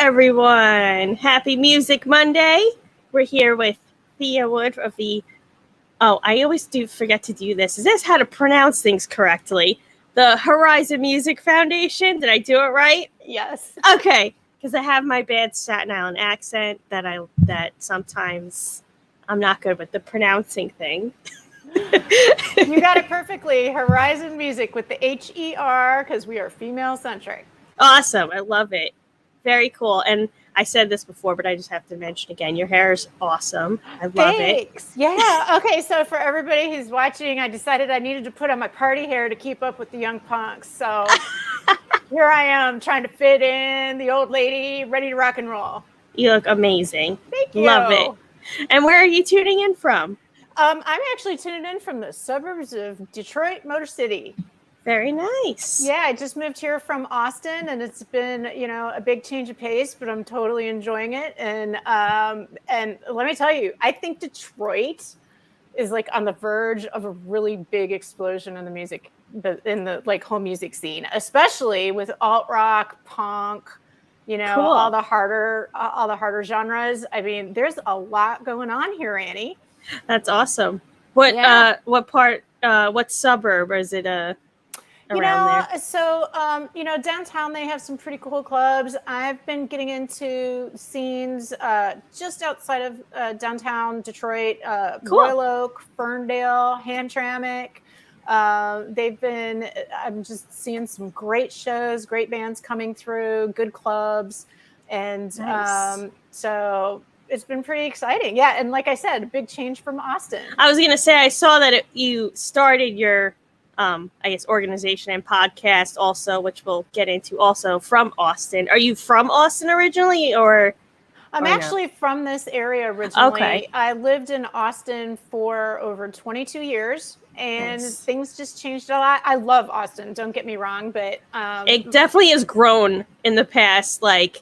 everyone. Happy Music Monday. We're here with Thea Wood of the... Oh, I always do forget to do this. Is this how to pronounce things correctly? The Herizon Music Foundation. Did I do it right? Yes. Okay. Because I have my bad Staten Island accent that sometimes I'm not good with the pronouncing thing. You got it perfectly. Herizon Music with the H-E-R, because we are female-centric. Awesome. I love it. Very cool. And I said this before, but I just have to mention again, your hair is awesome. I love Thanks. Yeah. Okay, so for everybody who's watching, I decided I needed to put on my party hair to keep up with the young punks. So here I am trying to fit in, the old lady, ready to rock and roll. You look amazing. Thank you. Love it. And where are you tuning in from? I'm actually tuning in from the suburbs of Detroit, Motor City. Very nice. Yeah, I just moved here from Austin, and it's been, a big change of pace, but I'm totally enjoying it. And let me tell you, I think Detroit is like on the verge of a really big explosion in the music, in the like whole music scene, especially with alt rock, punk, cool. all the harder genres. I mean, there's a lot going on here, Annie. That's awesome. What part? What suburb, or is it around there? So downtown they have some pretty cool clubs. I've been getting into scenes just outside of downtown Detroit, Cool. Royal Oak, Ferndale, Hamtramck. I'm just seeing some great shows, great bands coming through, good clubs, and Nice. So it's been pretty exciting. Yeah, and like I said, a big change from Austin. I was gonna say I saw that you started your organization and podcast also, which we'll get into, also from Austin. Are you from Austin originally, or? I'm actually from this area originally. Okay. I lived in Austin for over 22 years, and Nice. Things just changed a lot. I love Austin, don't get me wrong, but it definitely has grown in the past 5-10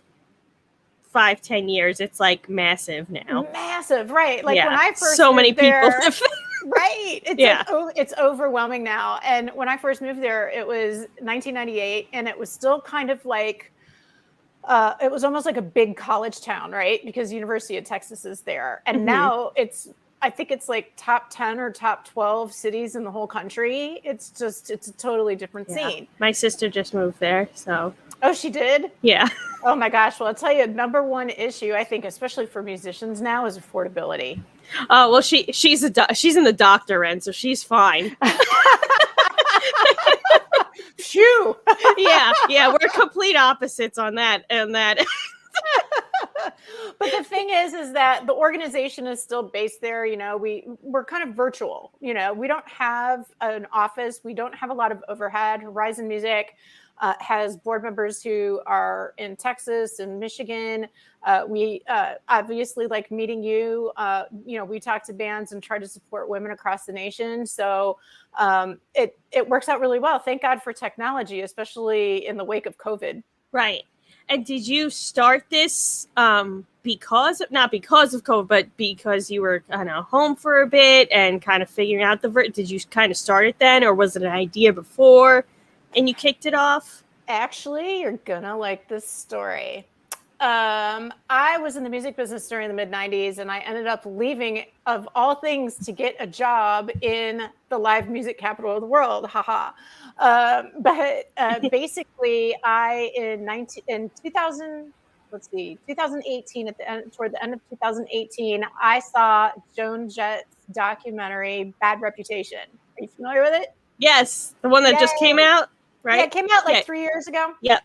years. It's like massive now. Massive, right? Like when I first so many there, people live there. Right. It's overwhelming now. And when I first moved there, it was 1998, and it was still kind of like it was almost like a big college town, right? Because University of Texas is there. And now I think it's like top 10 or top 12 cities in the whole country. It's a totally different scene. My sister just moved there, so. Oh, she did? Yeah. Oh my gosh. Well, I'll tell you, number one issue, I think, especially for musicians now, is affordability. Oh, well, she's in the doctor end, so she's fine. Phew. Yeah, we're complete opposites on that. But the thing is that the organization is still based there. We're kind of virtual. We don't have an office. We don't have a lot of overhead. Herizon Music has board members who are in Texas and Michigan. We obviously like meeting you. We talk to bands and try to support women across the nation. So it works out really well. Thank God for technology, especially in the wake of COVID. Right. And did you start this not because of COVID, but because you were kind of home for a bit and kind of figuring out did you kind of start it then, or was it an idea before and you kicked it off? Actually, you're gonna like this story. I was in the music business during the mid-90s, and I ended up leaving, of all things, to get a job in the live music capital of the world. Haha. But basically, in 2018, toward the end of 2018, I saw Joan Jett's documentary, Bad Reputation. Are you familiar with it? Yes, the one that just came out, right? Yeah, it came out 3 years ago. Yep.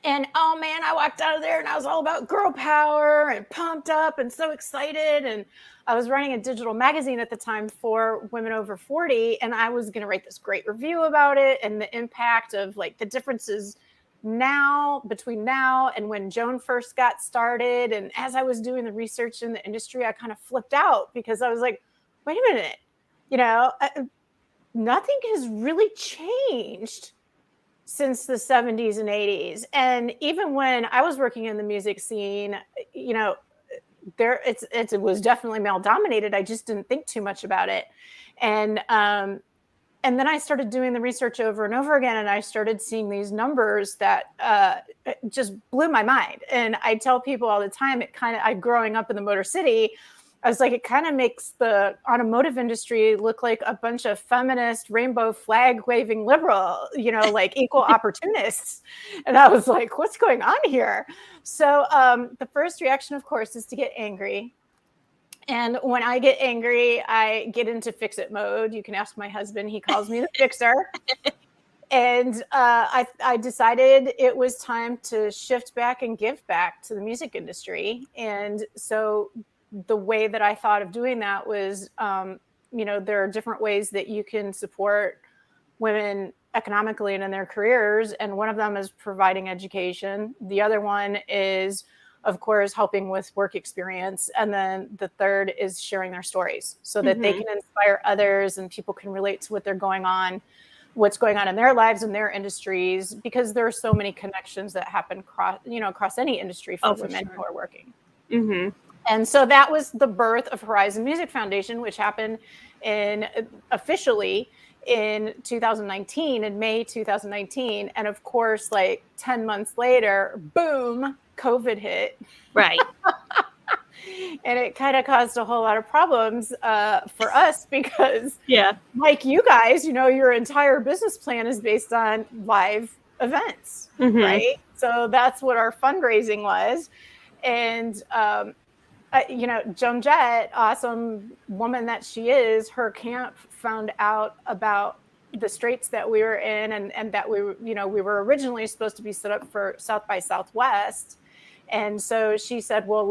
And oh man, I walked out of there and I was all about girl power and pumped up and so excited. And I was running a digital magazine at the time for women over 40. And I was going to write this great review about it and the impact of the differences between now and when Joan first got started. And as I was doing the research in the industry, I kind of flipped out because I was like, wait a minute, nothing has really changed since the 70s and 80s. And even when I was working in the music scene, it was definitely male dominated. I just didn't think too much about it. And And then I started doing the research over and over again, and I started seeing these numbers that just blew my mind. And I tell people all the time, I growing up in the Motor City, I was like, it kind of makes the automotive industry look like a bunch of feminist, rainbow flag waving liberal, like equal opportunists. And I was like, what's going on here? So the first reaction, of course, is to get angry. And when I get angry, I get into fix-it mode. You can ask my husband. He calls me the fixer. And I decided it was time to shift back and give back to the music industry. And so the way that I thought of doing that was, there are different ways that you can support women economically and in their careers. And one of them is providing education. The other one is, of course, helping with work experience. And then the third is sharing their stories so that they can inspire others and people can relate to what's going on in their lives and their industries, because there are so many connections that happen across any industry for women who are working. Mm-hmm. And so that was the birth of Herizon Music Foundation, which happened officially in 2019, in May 2019. And of course, like 10 months later, boom, COVID hit. Right. And it kind of caused a whole lot of problems for us because, yeah, like you guys, your entire business plan is based on live events, right? So that's what our fundraising was. And, Joan Jett, awesome woman that she is, her camp found out about the straits that we were in and that we were originally supposed to be set up for South by Southwest. And so she said, well,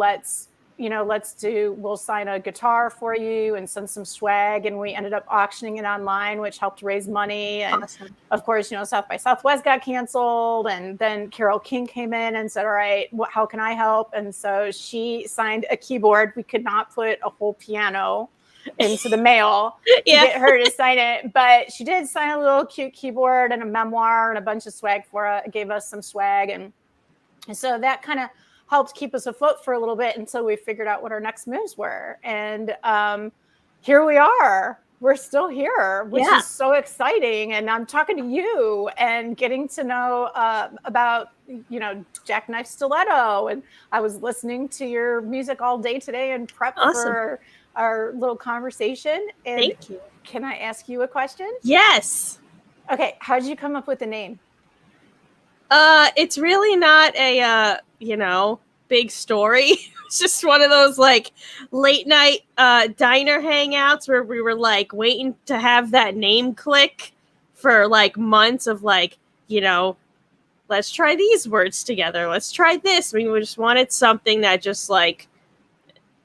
we'll sign a guitar for you and send some swag. And we ended up auctioning it online, which helped raise money. And of course, South by Southwest got canceled. And then Carole King came in and said, all right, how can I help? And so she signed a keyboard. We could not put a whole piano into the mail to get her to sign it. But she did sign a little cute keyboard and a memoir and a bunch of swag for it. Gave us some swag. And so that kind of helped keep us afloat for a little bit until we figured out what our next moves were. And here we are. We're still here, which is so exciting. And I'm talking to you and getting to know about, Jackknife Stiletto. And I was listening to your music all day today and prep for our little conversation. And thank you. Can I ask you a question? Yes. Okay. How did you come up with the name? It's really not a, big story. It's just one of those like late night diner hangouts where we were like waiting to have that name click for like months of like, let's try these words together. Let's try this. We just wanted something that just like,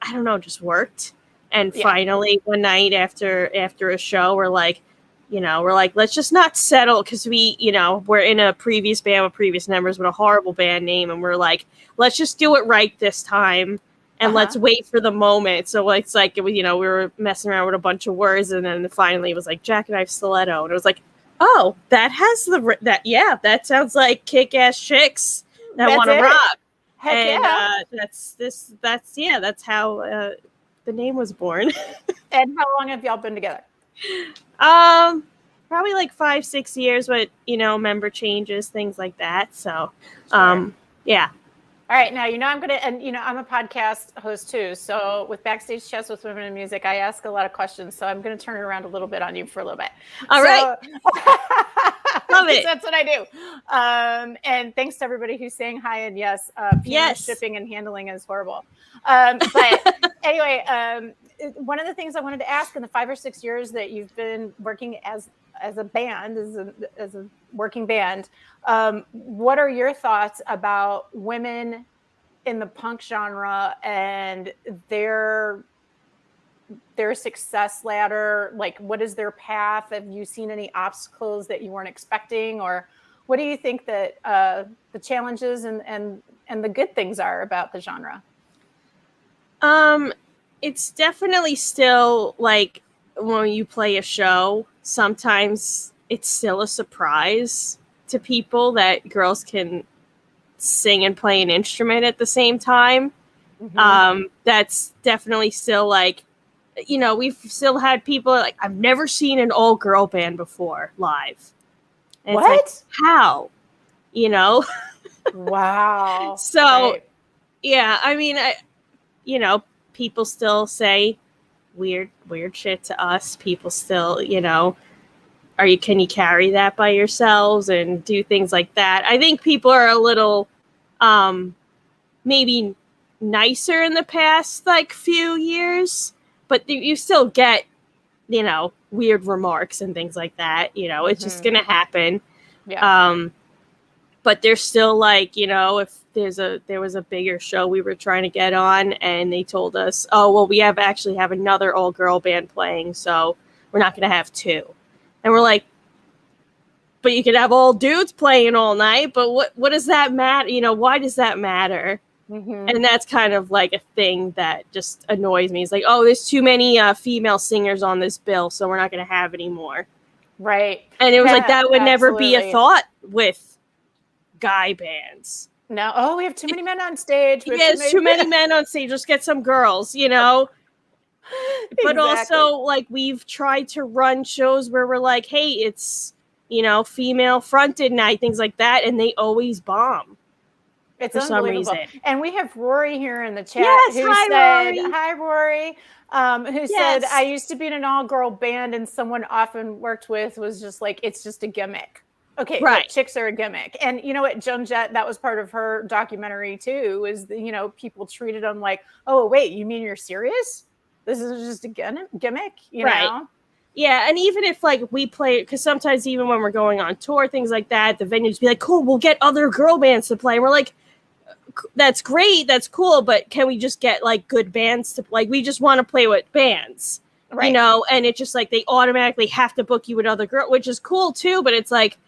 I don't know, just worked. And finally one night after a show, we're like, let's just not settle, because we're in a previous band with previous members with a horrible band name. And we're like, let's just do it right this time. And let's wait for the moment. So it's like, we were messing around with a bunch of words. And then finally it was like Jackknife Stiletto. And it was like, oh, that has that sounds like kick-ass chicks that want to rock. Heck and yeah. That's how the name was born. And how long have y'all been together? Probably like 5-6 years, but member changes, things like that. So yeah. All right, now I'm I'm a podcast host too. So with Backstage Chats with Women in Music, I ask a lot of questions. So I'm going to turn it around a little bit on you for a little bit. All right. Love it. That's what I do. And thanks to everybody who's saying hi and yes. Shipping and handling is horrible. But anyway, one of the things I wanted to ask, in the 5 or 6 years that you've been working as a band, as a working band, what are your thoughts about women in the punk genre and their success ladder? Like, what is their path? Have you seen any obstacles that you weren't expecting, or what do you think that the challenges and the good things are about the genre? It's definitely still like when you play a show, sometimes it's still a surprise to people that girls can sing and play an instrument at the same time. That's definitely still like we've still had people like, I've never seen an all girl band before live. And What? It's like, how? Wow. So, right. yeah, I mean, people still say weird shit to us. People still, can you carry that by yourselves and do things like that? I think people are a little, maybe nicer in the past, like, few years, but you still get, weird remarks and things like that. It's just going to happen. Yeah. But there's still like, if there was a bigger show we were trying to get on and they told us, oh, well, we actually have another all girl band playing, so we're not going to have two. And we're like, but you could have all dudes playing all night. But what does that matter? Why does that matter? Mm-hmm. And that's kind of like a thing that just annoys me. It's like, oh, there's too many female singers on this bill, so we're not going to have any more. Right. And it was like, that would never be a absolutely. thought with guy bands. No. Oh, we have too many men on stage. There's too many men on stage. Just get some girls, But Exactly. also, like, we've tried to run shows where we're like, hey, it's, female fronted night, things like that, and they always bomb. It's for some unbelievable. reason. And we have Rory here in the chat. Yes, who hi, said, Rory. Hi, Rory. Who said, I used to be in an all-girl band, and someone often worked with was just like, it's just a gimmick. Okay, right. Look, chicks are a gimmick. And you know what, Joan Jett, that was part of her documentary too, is, people treated them like, oh, wait, you mean you're serious? This is just a gimmick, you know? Yeah, and even if, like, we play, because sometimes even when we're going on tour, things like that, the venues be like, cool, we'll get other girl bands to play. And we're like, that's great, that's cool, but can we just get, like, good bands to, like, we just want to play with bands, right. And it's just like, they automatically have to book you with other girls, which is cool too, but it's like,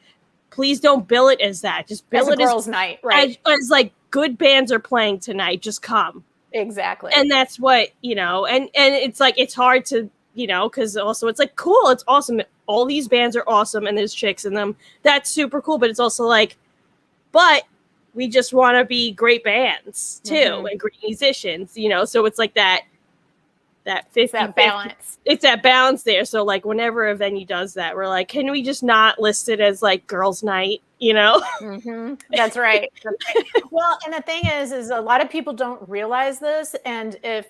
please don't bill it as that. Just bill it as a girls' night, right? As like, good bands are playing tonight, just come. Exactly. And that's what, and it's like, it's hard to, because also it's like, cool, it's awesome. All these bands are awesome and there's chicks in them. That's super cool. But it's also like, but we just want to be great bands too, and great musicians, so it's like that 50, that balance. It's that balance there. So like, whenever a venue does that, we're like, can we just not list it as like girls' night, That's right. Well, and the thing is a lot of people don't realize this. And if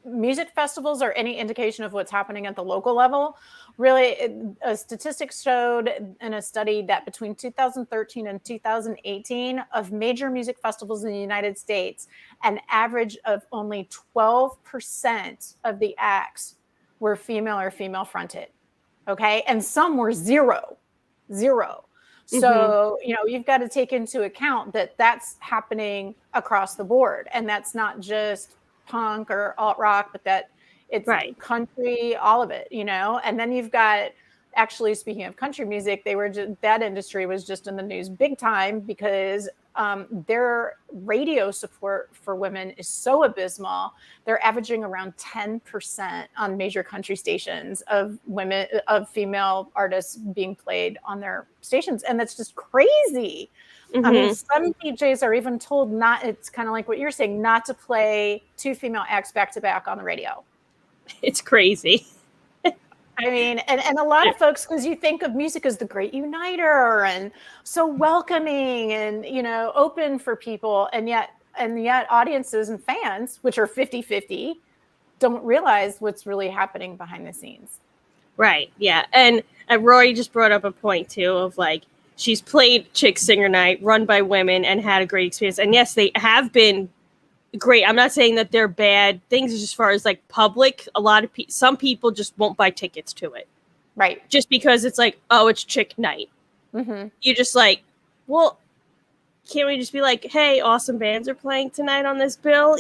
music festivals are any indication of what's happening at the local level, really, a statistic showed in a study that between 2013 and 2018 of major music festivals in the United States, an average of only 12% of the acts were female or female fronted. Okay. And some were zero. So, you've got to take into account that that's happening across the board. And that's not just punk or alt rock, but that it's country, all of it, and then you've got, actually, speaking of country music, that industry was just in the news big time because their radio support for women is so abysmal. They're averaging around 10% on major country stations of female artists being played on their stations. And that's just crazy. I mean, some DJs are even told it's kind of like what you're saying, not to play two female acts back to back on the radio. It's crazy. I mean, and a lot of folks, because you think of music as the great uniter and so welcoming and, open for people. And yet audiences and fans, which are 50-50, don't realize what's really happening behind the scenes. Right. Yeah. And Rory just brought up a point too of like, she's played Chick Singer Night run by women and had a great experience. And yes, they have been great. I'm not saying that they're bad things as far as like public. A lot of some people just won't buy tickets to it. Right. Just because it's like, oh, it's Chick Night. You're just like, well, can't we just be like, hey, awesome bands are playing tonight on this bill,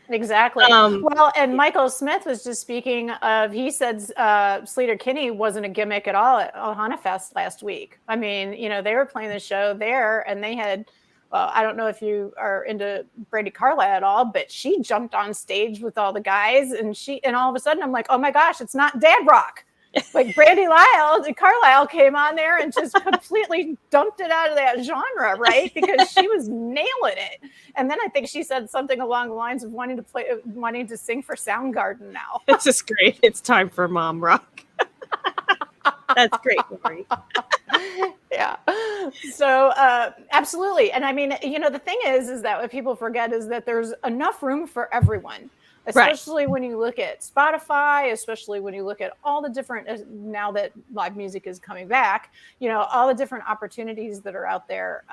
Exactly. Well, and Michael Smith was just speaking of, he said Sleater Kinney wasn't a gimmick at all at Ohana Fest last week. I mean, they were playing the show there and they had, well, I don't know if you are into Brandi Carla at all, but she jumped on stage with all the guys and all of a sudden I'm like, oh my gosh, it's not dad rock. Like Brandy Carlisle came on there and just completely dumped it out of that genre, right? Because she was nailing it. And then I think she said something along the lines of wanting to sing for Soundgarden now. It's just great. It's time for mom rock. That's great, Lori. Yeah. So absolutely. And I mean, the thing is that what people forget is that there's enough room for everyone. Especially when you look at Spotify, especially when you look at all the different, now that live music is coming back, all the different opportunities that are out there.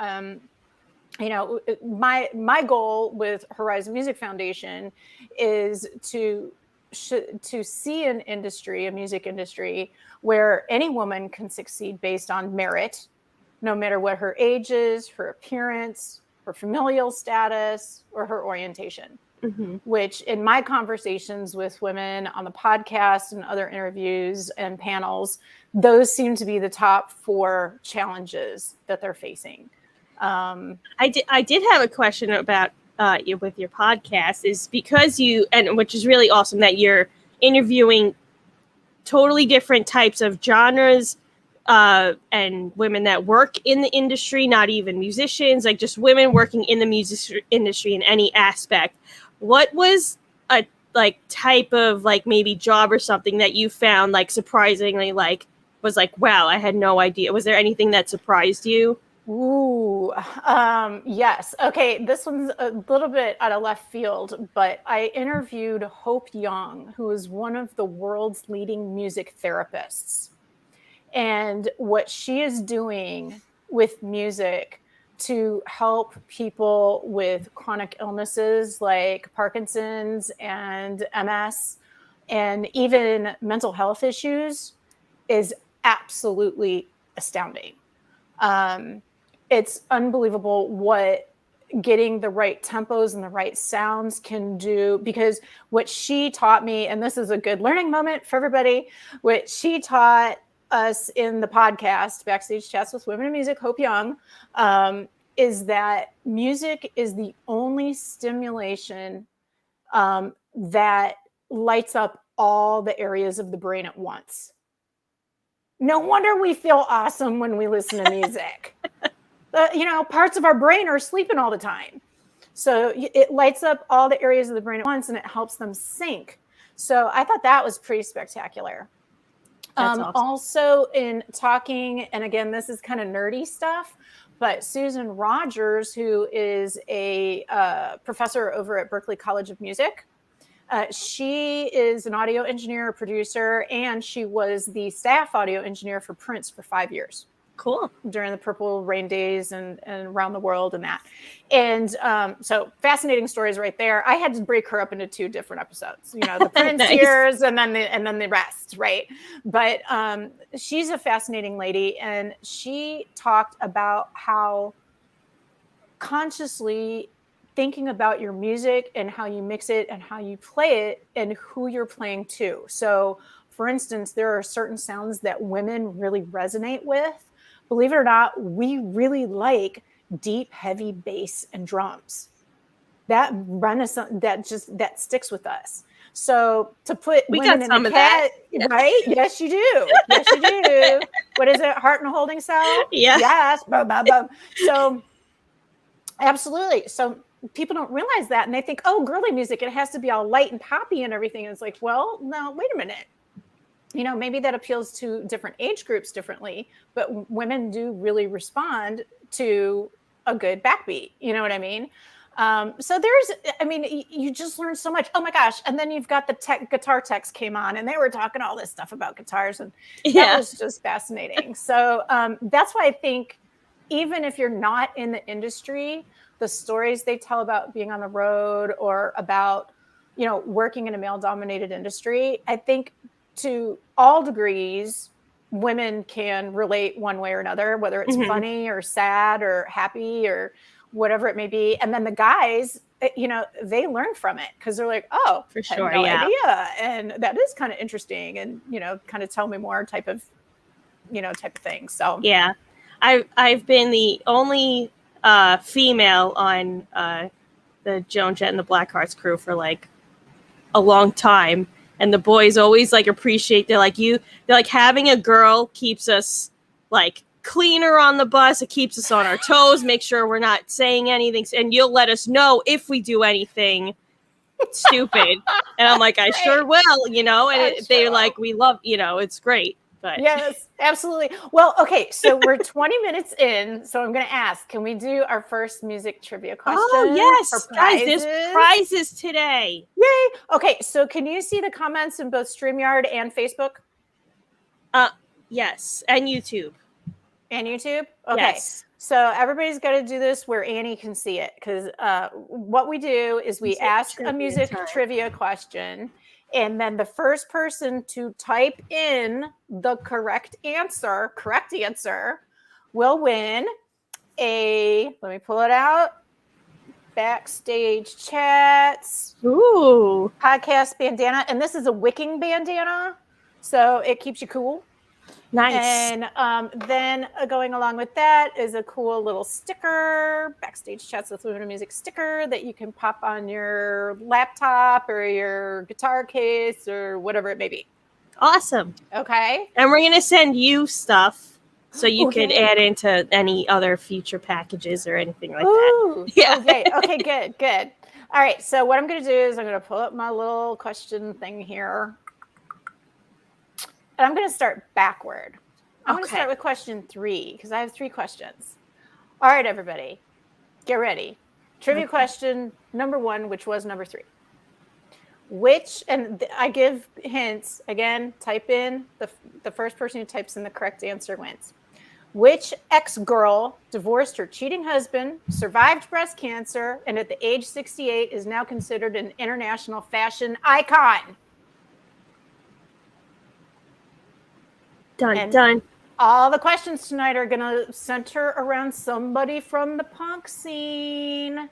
My goal with Herizon Music Foundation is to see an industry, a music industry, where any woman can succeed based on merit, no matter what her age is, her appearance, her familial status, or her orientation. Mm-hmm. Which in my conversations with women on the podcast and other interviews and panels, those seem to be the top 4 challenges that they're facing. I did have a question about with your podcast, is because which is really awesome that you're interviewing totally different types of genres and women that work in the industry, not even musicians, like just women working in the music industry in any aspect. What was a type of maybe job or something that you found surprisingly was wow, I had no idea? Was there anything that surprised you? Ooh, yes. Okay, this one's a little bit out of left field, but I interviewed Hope Young, who is one of the world's leading music therapists. And what she is doing with music to help people with chronic illnesses like Parkinson's and MS and even mental health issues is absolutely astounding. It's unbelievable what getting the right tempos and the right sounds can do, because what she taught me, and this is a good learning moment for everybody, what she taught us in the podcast, Backstage Chats with Women in Music, Hope Young, is that music is the only stimulation that lights up all the areas of the brain at once. No wonder we feel awesome when we listen to music. Parts of our brain are sleeping all the time. So it lights up all the areas of the brain at once, and it helps them sync. So I thought that was pretty spectacular. Awesome. Also in talking, and again, this is kind of nerdy stuff, but Susan Rogers, who is a professor over at Berklee College of Music, she is an audio engineer, producer, and she was the staff audio engineer for Prince for 5 years. Cool. During the Purple Rain days and around the world and that. And so fascinating stories right there. I had to break her up into 2 different episodes, the Prince nice. Years and then the rest, right? But she's a fascinating lady, and she talked about how consciously thinking about your music and how you mix it and how you play it and who you're playing to. So for instance, there are certain sounds that women really resonate with. Believe it or not, we really like deep, heavy bass and drums. That sticks with us. So to put women in a cat, right? Yes, you do. Yes, you do. What is it? Heart and holding cell? Yeah. Yes. Bum, bum, bum. So absolutely. So people don't realize that, and they think, oh, girly music, it has to be all light and poppy and everything. And it's like, well, no, wait a minute. Maybe that appeals to different age groups differently, but women do really respond to a good backbeat. You know what I mean? So you just learn so much. Oh my gosh. And then you've got the guitar techs came on, and they were talking all this stuff about guitars, and that was just fascinating. So that's why I think even if you're not in the industry, the stories they tell about being on the road or about, working in a male-dominated industry, I think to all degrees, women can relate one way or another, whether it's funny or sad or happy or whatever it may be. And then the guys, they learn from it because they're like, oh, for sure, no idea. And that is kind of interesting, and, kind of tell me more type of thing. So, yeah, I've been the only female on the Joan Jett and the Blackheart's crew for a long time. And the boys always like appreciate, they're like having a girl keeps us like cleaner on the bus. It keeps us on our toes, make sure we're not saying anything. And you'll let us know if we do anything stupid. And I'm like, I sure will, you know, and they're like, we love, you know, it's great. But yes, absolutely. Well, okay, so we're 20 minutes in, so I'm going to ask, can we do our first music trivia question? Oh, yes, guys, there's prizes today. Yay. Okay, so can you see the comments in both StreamYard and Facebook? Yes, and YouTube. And YouTube? Okay. Yes. So everybody's got to do this where Annie can see it, because what we do is we ask a music trivia question, and then the first person to type in the correct answer will win let me pull it out, Backstage Chats. Ooh. Podcast bandana. And this is a wicking bandana, so it keeps you cool. Nice. And then going along with that is a cool little sticker, Backstage Chats with Luna Music sticker that you can pop on your laptop or your guitar case or whatever it may be. Awesome. Okay. And we're going to send you stuff so you could add into any other future packages or anything like that. Yeah. Okay, good. All right, so what I'm going to do is I'm going to pull up my little question thing here. And I'm going to start backward. I'm going to start with question 3 because I have 3 questions. All right, everybody, get ready. Trivia question number 1, which was number 3. And I give hints. Again, type in, the first person who types in the correct answer wins. Which ex-girl divorced her cheating husband, survived breast cancer, and at the age 68 is now considered an international fashion icon? Done. All the questions tonight are going to center around somebody from the punk scene.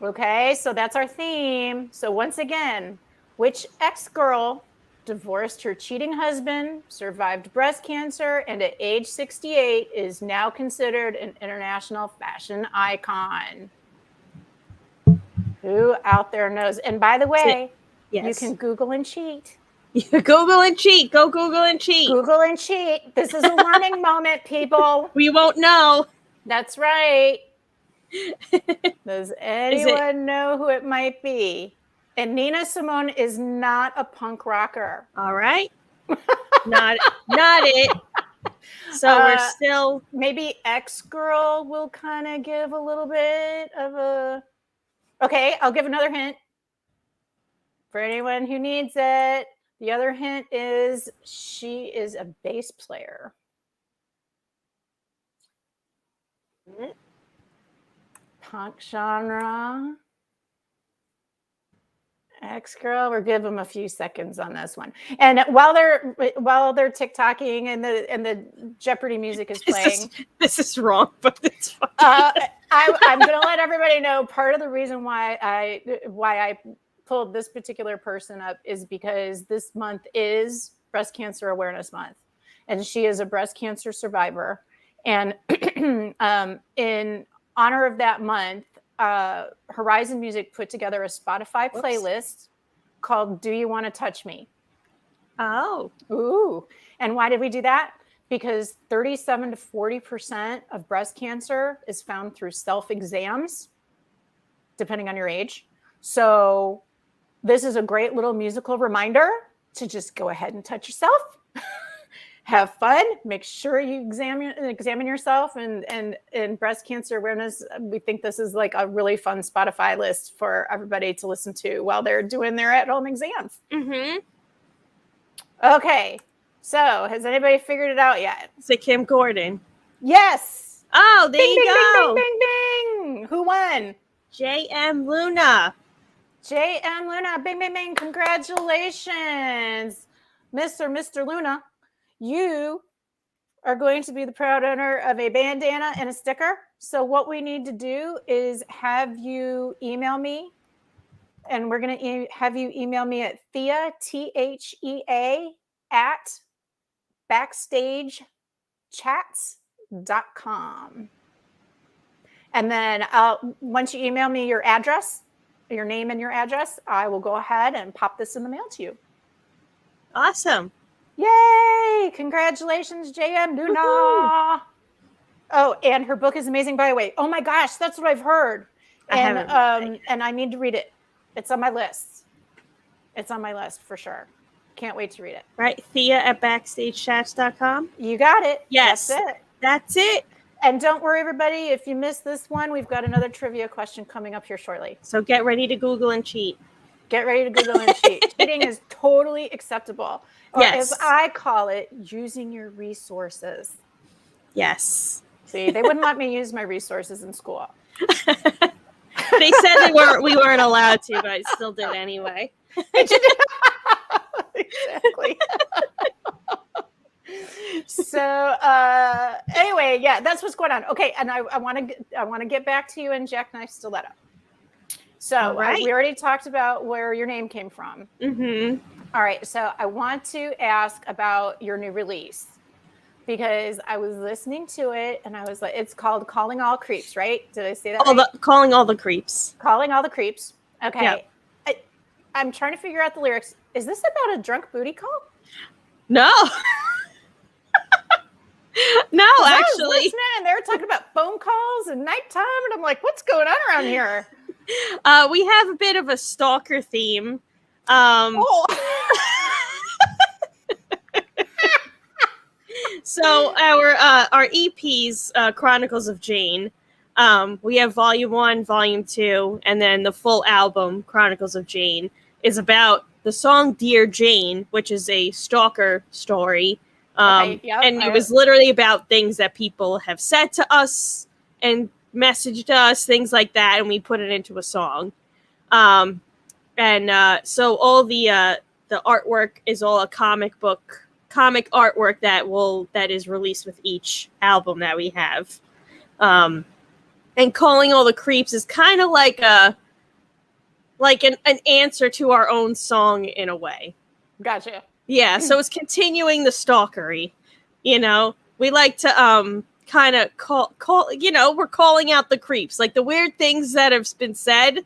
Okay, so that's our theme. So once again, which ex-girl divorced her cheating husband, survived breast cancer, and at age 68 is now considered an international fashion icon? Who out there knows? And by the way, you can Google and cheat. Google and cheat. Go Google and cheat. Google and cheat. This is a learning moment, people. We won't know. That's right. Does anyone know who it might be? And Nina Simone is not a punk rocker. All right. not it. So we're still... Maybe X-Girl will kind of give a little bit of a... Okay, I'll give another hint. For anyone who needs it. The other hint is she is a bass player. Punk genre. X-Girl, we'll give them a few seconds on this one. And while they're TikToking and the Jeopardy music is playing, this is wrong, but it's fine. I'm going to let everybody know part of the reason why I pulled this particular person up is because this month is Breast Cancer Awareness Month, and she is a breast cancer survivor. And in honor of that month, Herizon Music put together a Spotify playlist called "Do You Want to Touch Me?" Oh, ooh! And why did we do that? Because 37 to 40% of breast cancer is found through self-exams, depending on your age. So this is a great little musical reminder to just go ahead and touch yourself. Have fun. Make sure you examine yourself and breast cancer awareness. We think this is like a really fun Spotify list for everybody to listen to while they're doing their at-home exams. Mm-hmm. Okay. So has anybody figured it out yet? Is it Kim Gordon? Yes. Oh, there bing, you bing, go. Bing, bing, bing, bing. Who won? J.M. Luna. J.M. Luna. Bing, bing, bing. Congratulations, Mr. Luna. You are going to be the proud owner of a bandana and a sticker. So what we need to do is have you email me, and we're going to have you email me at Thea, Thea, at backstagechats.com. And then once you email me your address, your name and your address, I will go ahead and pop this in the mail to you. Awesome. Yay! Congratulations, JM Nuna. Oh, and her book is amazing, by the way. Oh my gosh, that's what I've heard. And I need to read it. It's on my list. It's on my list for sure. Can't wait to read it. Right, Thea at backstagechats.com. You got it. Yes. That's it. That's it. And don't worry, everybody, if you missed this one, we've got another trivia question coming up here shortly. So get ready to Google and cheat. Get ready to Google and cheat. Cheating is totally acceptable. Or Yes. as I call it, using your resources. Yes. See, they wouldn't let me use my resources in school. They said we weren't allowed to, but I still did anyway. Exactly. So anyway, yeah, that's what's going on. Okay, and I want to get back to you and Jackknife Stiletto. So we already talked about where your name came from. Mm-hmm. All right, so I want to ask about your new release because I was listening to it and I was like, it's called "Calling All Creeps," right? Did I say that right? Calling All the Creeps. Calling All the Creeps. Okay. Yep. I'm trying to figure out the lyrics. Is this about a drunk booty call? No. No, actually. I was listening and they were talking about phone calls and nighttime, and I'm like, what's going on around here? We have a bit of a stalker theme. So our EPs, Chronicles of Jane, we have Volume 1, Volume 2, and then the full album, Chronicles of Jane, is about the song Dear Jane, which is a stalker story. And it was literally about things that people have said to us and messaged us, things like that, and we put it into a song. So all the artwork is all a comic artwork that is released with each album that we have. And Calling All the Creeps is kind of like an answer to our own song in a way. Gotcha. Yeah, so it's continuing the stalkery. You know, we like to kind of call, we're calling out the creeps, like the weird things that have been said.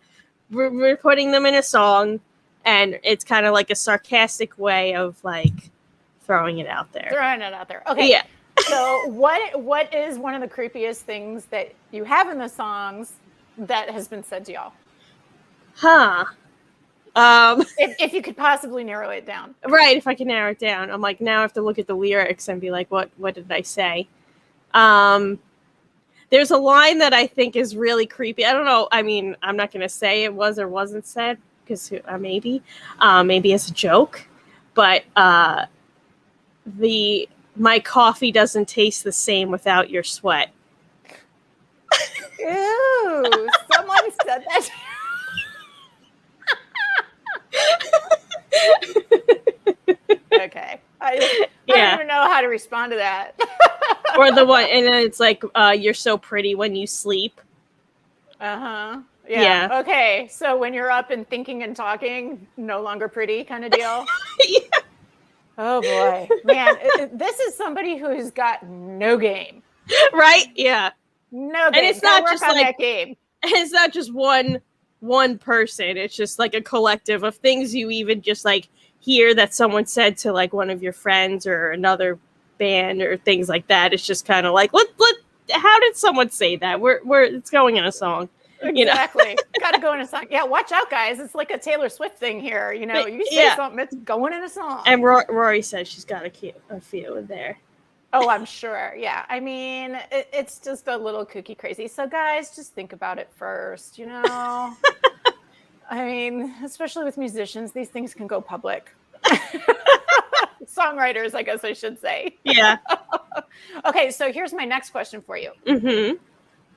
We're putting them in a song, and it's kind of like a sarcastic way of like throwing it out there. Okay. Yeah. So what is one of the creepiest things that you have in the songs that has been said to y'all? If you could possibly narrow it down. Right, if I can narrow it down. I'm like, now I have to look at the lyrics and be like, what did I say? There's a line that I think is really creepy. I don't know. I mean, I'm not going to say it was or wasn't said because maybe as a joke, but my coffee doesn't taste the same without your sweat. Ew, someone said that. Okay. I don't even know how to respond to that. Or the one, and then it's like, you're so pretty when you sleep. Uh-huh. Yeah. Okay. So when you're up and thinking and talking, no longer pretty kind of deal. Yeah. Oh boy, man, this is somebody who's got no game. Right? Yeah. No game. And it's not just like that game. It's not just one person. It's just like a collective of things you even just like hear that someone said to like one of your friends or another band or things like that. It's just kind of like, how did someone say that? It's going in a song. Exactly. You know? Got to go in a song. Yeah, watch out, guys. It's like a Taylor Swift thing here. You know, you say something, it's going in a song. And Rory says she's got a few in there. Oh, I'm sure. Yeah. I mean, it's just a little kooky crazy. So, guys, just think about it first, you know? I mean, especially with musicians, these things can go public. Songwriters, I guess I should say. Yeah. Okay, so here's my next question for you. Mm-hmm.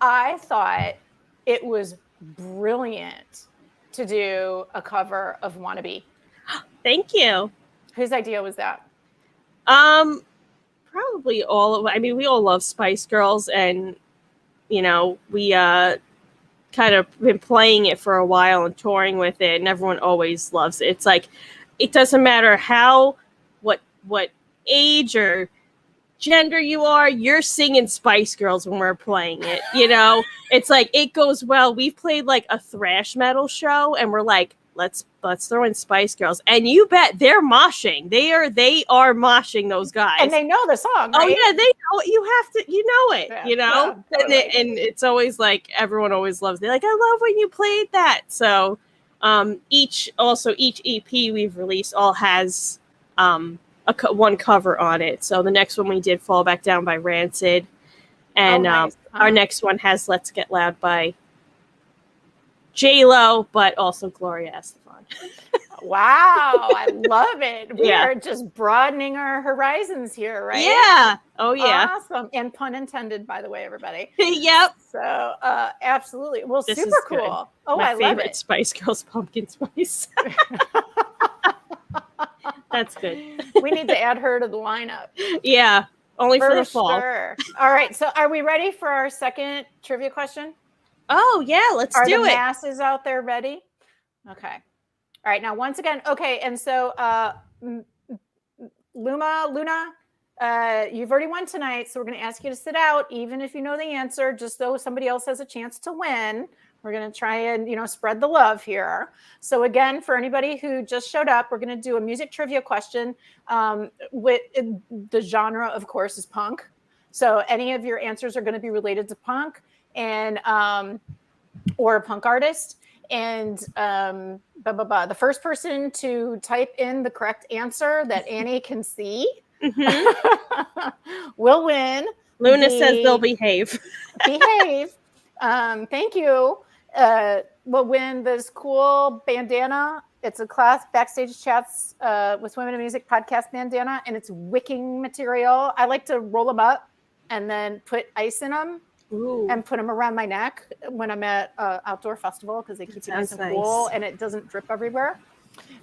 I thought it was brilliant to do a cover of Wannabe. Thank you. Whose idea was that? Probably we all love Spice Girls, and you know, we kind of been playing it for a while and touring with it, and everyone always loves it. It's like, it doesn't matter what age or gender you are, you're singing Spice Girls when we're playing it, you know? It's like, it goes well. We've played like a thrash metal show, and we're like, let's throw in Spice Girls, and you bet they're moshing. They are moshing, those guys, and they know the song, right? Oh yeah, they know it. You have to, you know it, Yeah, you know. yeah, totally. And it's always like everyone always loves. They're like, I love when you played that. So, each EP we've released all has one cover on it. So the next one we did, Fall Back Down by Rancid, and nice. our next one has Let's Get Loud by J-Lo, but also Gloria Estefan. Wow, I love it. We Yeah. are just broadening our horizons here, right? Yeah. Oh yeah. Awesome. And pun intended, by the way, everybody. Yep. So absolutely. Well, This super is cool. good. Oh, My I love favorite it. Spice Girls pumpkin spice. That's good. We need to add her to the lineup. Yeah. Only for the fall. Sure. All right. So are we ready for our second trivia question? Oh yeah, let's do it. Are the masses out there ready? Okay. All right. Now, once again, okay. And so Luna, you've already won tonight. So we're going to ask you to sit out, even if you know the answer, just so somebody else has a chance to win. We're going to try and, spread the love here. So again, for anybody who just showed up, we're going to do a music trivia question. With the genre, of course, is punk. So any of your answers are going to be related to punk and or a punk artist. And the first person to type in the correct answer that Annie can see will win. Luna says they'll behave. Behave. Thank you. Will win this cool bandana. It's a class Backstage Chats with Women in Music podcast bandana, and it's wicking material. I like to roll them up and then put ice in them. Ooh. And put them around my neck when I'm at an outdoor festival because they keep you nice and cool and it doesn't drip everywhere.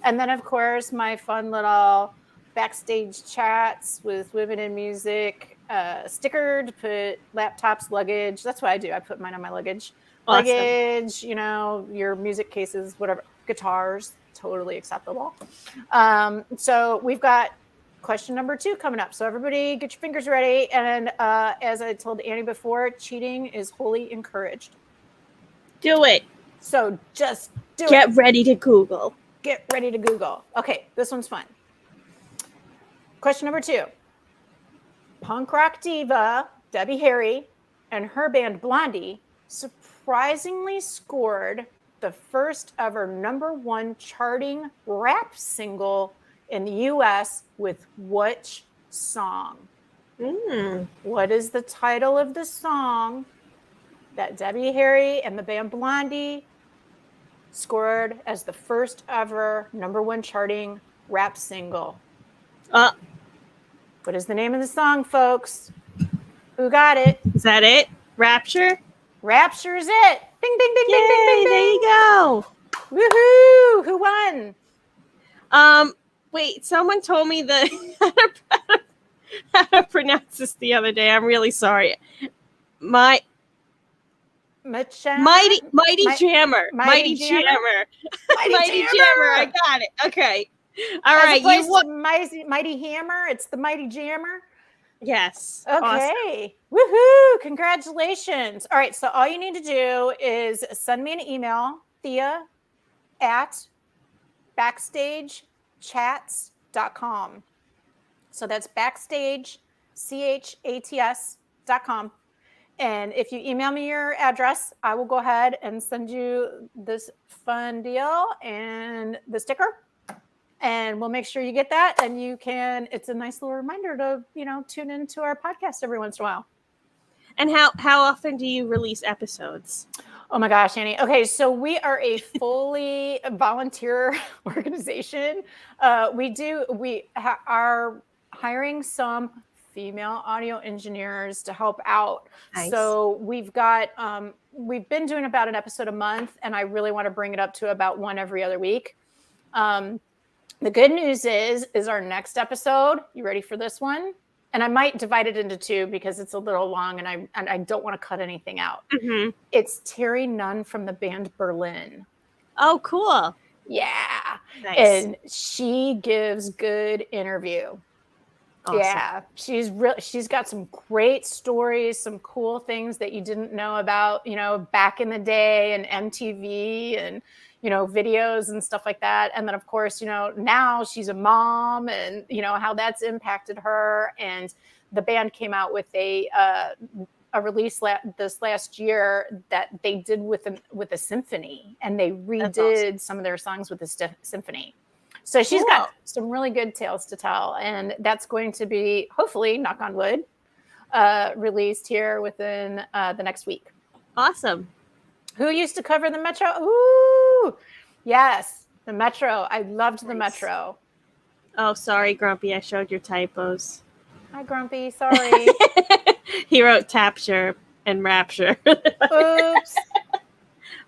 And then, of course, my fun little Backstage Chats with Women in Music sticker to put laptops, luggage. That's what I do. I put mine on my luggage. Awesome. Luggage, your music cases, whatever, guitars, totally acceptable. So we've got question number 2 coming up. So everybody get your fingers ready. And as I told Annie before, cheating is wholly encouraged. Do it. So just do it. Get ready to Google. Get ready to Google. Okay, this one's fun. Question number 2. Punk rock diva Debbie Harry and her band Blondie surprisingly scored the first ever #1 charting rap single in the U.S. with which song? What is the title of the song that Debbie Harry and the band Blondie scored as the first ever #1 charting rap single? What is the name of the song, folks? Who got it? Is that it? Rapture? Rapture's it. Bing, bing, bing, Yay, bing, bing, bing, bing. There you go. Woohoo! Who won? Wait, someone told me how to pronounce this the other day. I'm really sorry. Mighty Jammer. Mighty Jammer. Mighty Jammer. I got it. Okay. All right. You won. Mighty Hammer. It's the Mighty Jammer. Yes. Okay. Awesome. Woohoo! Congratulations. All right. So all you need to do is send me an email, Thea at backstagechats.com. So that's backstage, CHATS.com. And if you email me your address, I will go ahead and send you this fun deal and the sticker. And we'll make sure you get that. And it's a nice little reminder to, tune into our podcast every once in a while. And how often do you release episodes? Oh my gosh, Annie. Okay, so we are a fully volunteer organization. We are hiring some female audio engineers to help out. Nice. So we've been doing about an episode a month, and I really want to bring it up to about one every other week. The good news is our next episode. You ready for this one? And I might divide it into 2 because it's a little long, and I don't want to cut anything out. Mm-hmm. It's Terry Nunn from the band Berlin. Oh, cool! Yeah, nice. And she gives good interview. Awesome. Yeah, she's got some great stories, some cool things that you didn't know about, back in the day and MTV and, videos and stuff like that. And then of course, now she's a mom, and how that's impacted her. And the band came out with a release this last year that they did with a symphony, and they redid some of their songs with the symphony. So she's got some really good tales to tell, and that's going to be, hopefully, knock on wood, released here within the next week. Awesome. Who used to cover the Metro? Ooh, yes, the Metro. I loved the Metro. Oh, sorry, Grumpy. I showed your typos. Hi, Grumpy. Sorry. He wrote Tapture and Rapture. Oops.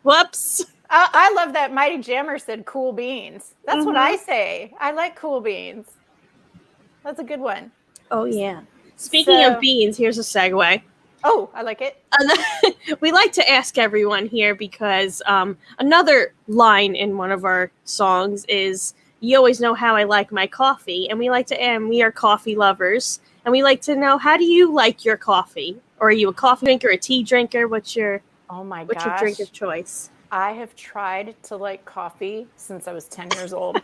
Whoops. I love that Mighty Jammer said cool beans. That's what I say. I like cool beans. That's a good one. Oh, yeah. Speaking of beans, here's a segue. Oh, I like it. We like to ask everyone here because another line in one of our songs is, "You always know how I like my coffee." And we are coffee lovers. And we like to know, how do you like your coffee? Or are you a coffee drinker, a tea drinker? What's your drink of choice? I have tried to like coffee since I was 10 years old.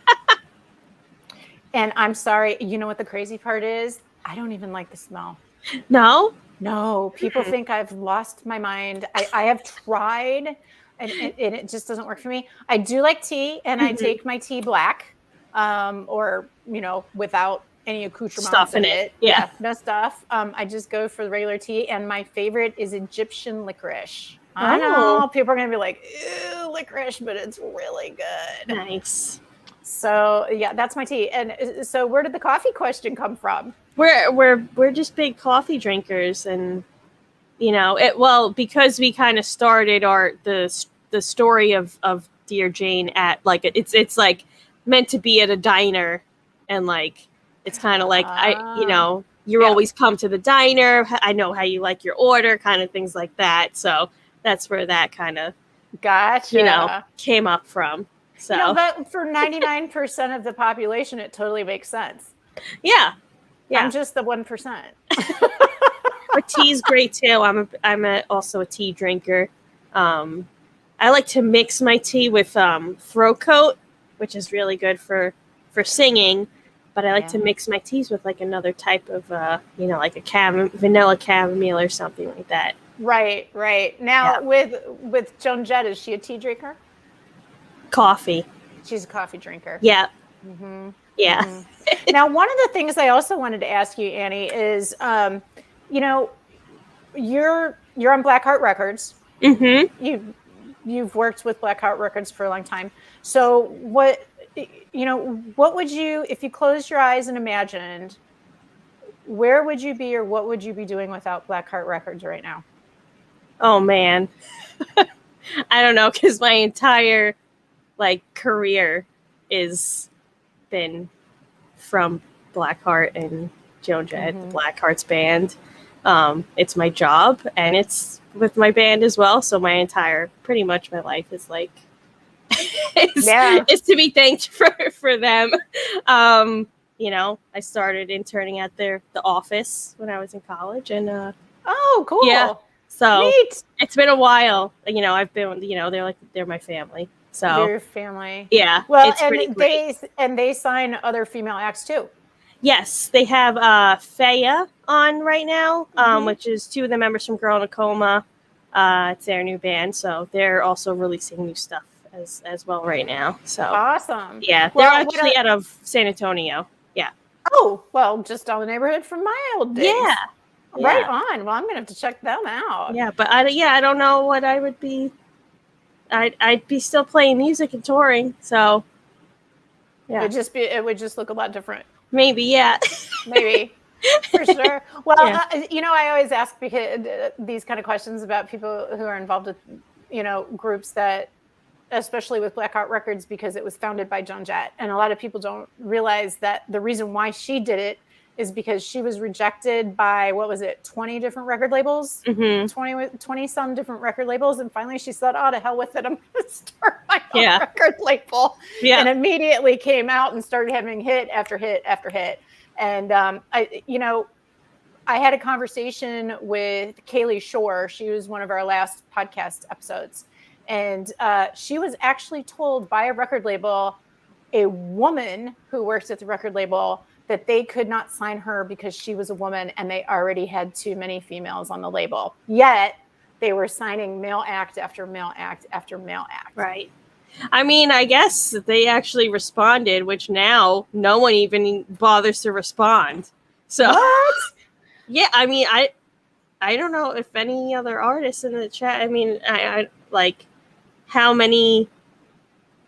And I'm sorry, you know what the crazy part is? I don't even like the smell. No, people think I've lost my mind. I have tried, and it just doesn't work for me. I do like tea, and I take my tea black, or without any accoutrements stuff in it. Yeah, no stuff. I just go for the regular tea, and my favorite is Egyptian licorice. I know people are gonna be like, ew, licorice, but it's really good. Nice. So yeah, that's my tea. And so where did the coffee question come from? We're just big coffee drinkers, and because we kind of started the story of Dear Jane at it's like meant to be at a diner, and like it's kind of like you always come to the diner. I know how you like your order, kind of things like that. So that's where that kind of came up from. So but for 99% of the population, it totally makes sense. Yeah. I'm just the 1%. But tea's great too. I'm also a tea drinker. I like to mix my tea with throat coat, which is really good for singing. But I like to mix my teas with like another type of like a vanilla chamomile or something like that. Right. Now with Joan Jett, is she a tea drinker? Coffee. She's a coffee drinker. Yeah. Mm-hmm. Yeah. Mm-hmm. Now, one of the things I also wanted to ask you, Annie, is, you're on Blackheart Records. Mm-hmm. You've worked with Blackheart Records for a long time. So what would you, if you closed your eyes and imagined, where would you be, or what would you be doing without Blackheart Records right now? Oh man. I don't know, because my entire career is been from Blackheart and Joan Jett, the Blackheart's band. It's my job, and it's with my band as well. So pretty much my life is is to be thanked for them. I started interning at the office when I was in college, and oh, cool. Yeah. So neat. It's been a while. I've been, they're my family. So they're your family. Yeah. Well, it's pretty great. they sign other female acts too. Yes, they have Thea on right now, which is two of the members from Girl in a Coma. It's their new band, so they're also releasing new stuff as well right now. So awesome. Yeah, they're actually out of San Antonio. Yeah. Oh, well, just down the neighborhood from my old days. Yeah. Right on. Well, I'm gonna have to check them out. Yeah, but I don't know what I would be. I'd be still playing music and touring, so yeah. It would just look a lot different. Maybe, yeah. Maybe. For sure. Well, I always ask these kind of questions about people who are involved with, groups that, especially with Blackheart Records, because it was founded by Joan Jett. And a lot of people don't realize that the reason why she did it is because she was rejected by, 20 different record labels? 20 some different record labels. And finally she said, oh, to hell with it. I'm going to start my own record label. Yeah. And immediately came out and started having hit after hit after hit. And, I had a conversation with Kaylee Shore. She was one of our last podcast episodes. And she was actually told by a record label, a woman who works at the record label, that they could not sign her because she was a woman and they already had too many females on the label. Yet they were signing male act after male act after male act. Right. I mean, I guess they actually responded, which now no one even bothers to respond. So what? Yeah, I mean, I don't know if any other artists in the chat. I mean, I like how many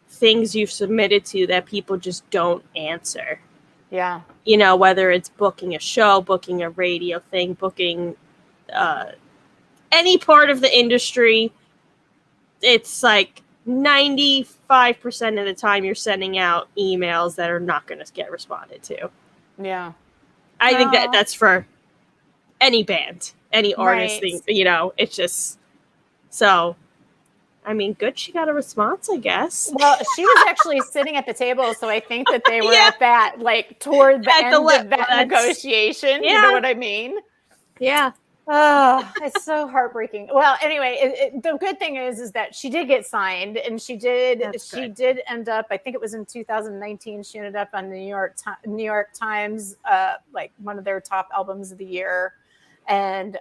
things you've submitted to that people just don't answer. Yeah. You know, whether it's booking a show, booking a radio thing, booking any part of the industry, it's like 95% of the time you're sending out emails that are not going to get responded to. Yeah. I think that's for any band, any artist thing, you know, it's just so. I mean, good. She got a response, I guess. Well, she was actually sitting at the table, so I think that they were at that, like, toward the end of that negotiation. Yeah. You know what I mean? Yeah. Oh, it's so heartbreaking. Well, anyway, the good thing is that she did get signed, and she did end up, I think it was in 2019, she ended up on the New York Times, like one of their top albums of the year. And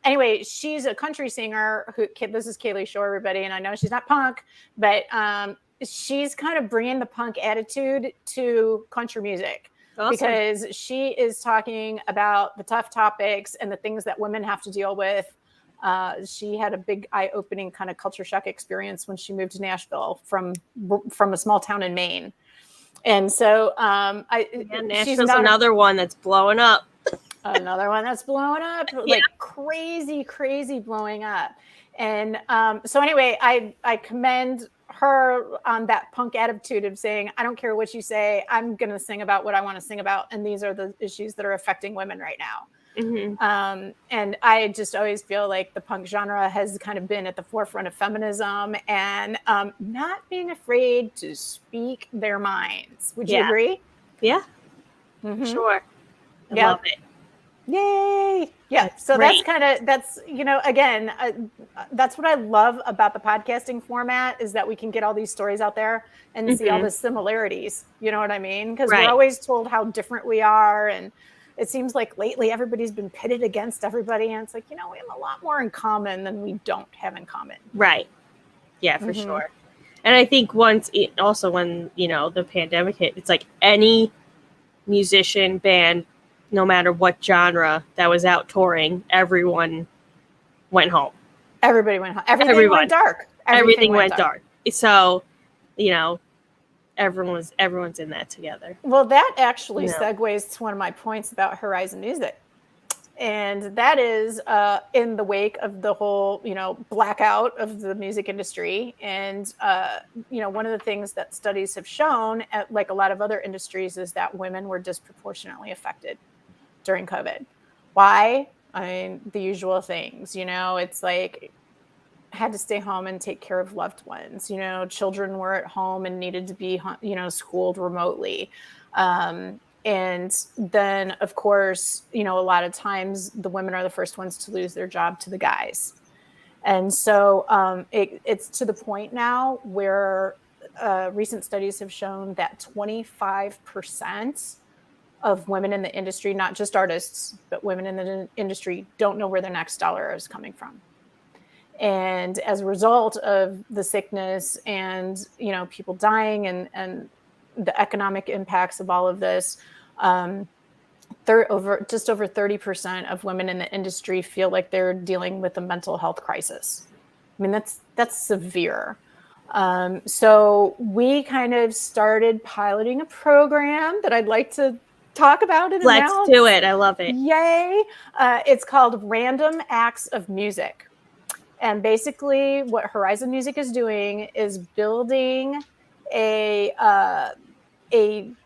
anyway, she's a country singer this is Kaylee Shaw, everybody, and I know she's not punk, but she's kind of bringing the punk attitude to country music. Awesome. Because she is talking about the tough topics and the things that women have to deal with. She had a big eye-opening kind of culture shock experience when she moved to Nashville from a small town in Maine. And so Nashville's another one that's blowing up. Another one that's blowing up, like crazy blowing up. And so anyway, I commend her on that punk attitude of saying, I don't care what you say, I'm going to sing about what I want to sing about. And these are the issues that are affecting women right now. Mm-hmm. And I just always feel like the punk genre has kind of been at the forefront of feminism and not being afraid to speak their minds. Would you agree? Yeah, mm-hmm. Sure. I love it. Yay. Yeah. So that's, you know, again, that's what I love about the podcasting format is that we can get all these stories out there and mm-hmm. see all the similarities. You know what I mean? Because we're always told how different we are. And it seems like lately everybody's been pitted against everybody. And it's like, you know, we have a lot more in common than we don't have in common. Right. Yeah, for mm-hmm. sure. And I think when, you know, the pandemic hit, it's like any musician, band, no matter what genre that was out touring, everyone went home. Everybody went home. Everything went dark. Everything went dark. So, you know, everyone's in that together. Well, that actually segues to one of my points about Herizon Music. And that is in the wake of the whole, you know, blackout of the music industry. And, you know, one of the things that studies have shown, like a lot of other industries, is that women were disproportionately affected during COVID. Why? I mean, the usual things, you know, it's like had to stay home and take care of loved ones, you know, children were at home and needed to be, you know, schooled remotely. And then of course, you know, a lot of times the women are the first ones to lose their job to the guys. And so it's to the point now where recent studies have shown that 25% of women in the industry, not just artists, but women in the industry, don't know where their next dollar is coming from. And as a result of the sickness and, you know, people dying and the economic impacts of all of this, just over 30% of women in the industry feel like they're dealing with a mental health crisis. I mean, that's severe. So we kind of started piloting a program that I'd like to talk about it. Let's do it. I love it. Yay. It's called Random Acts of Music. And basically what Herizon Music is doing is building a